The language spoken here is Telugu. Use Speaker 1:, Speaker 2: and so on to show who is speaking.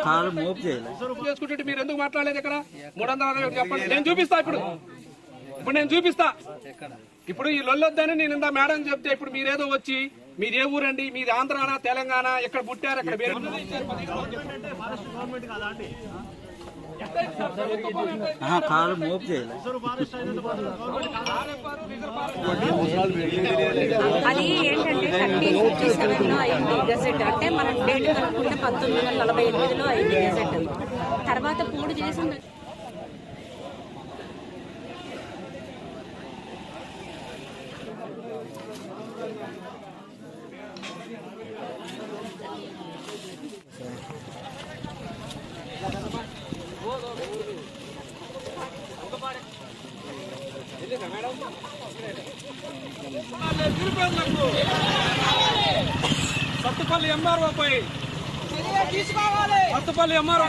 Speaker 1: కాలు మోపు చేసుకుంటే మీరు ఎందుకు మాట్లాడలేదు? ఇక్కడ 360 చెప్పండి. నేను చూపిస్తా ఇప్పుడు నేను చూపిస్తా. ఇప్పుడు ఈ లొల్లొద్దని నేను ఇంత మేడం చెప్తే ఇప్పుడు మీరేదో వచ్చి మీరు ఏ ఊరండి, మీది ఆంధ్రానా తెలంగాణ, ఎక్కడ పుట్టారు, ఎక్కడ కాలు మోపు చేయాలి.
Speaker 2: అది ఏంటంటే 1357 అయింది గెజెట్. అంటే మనం డేట్ కనుక్కుంటే 1948 అయింది గెజెట్. తర్వాత పూడు చేసింది.
Speaker 1: సత్తుపల్లి ఎంఆర్ఓ పై సత్తుపల్లి ఎంఆర్ఓ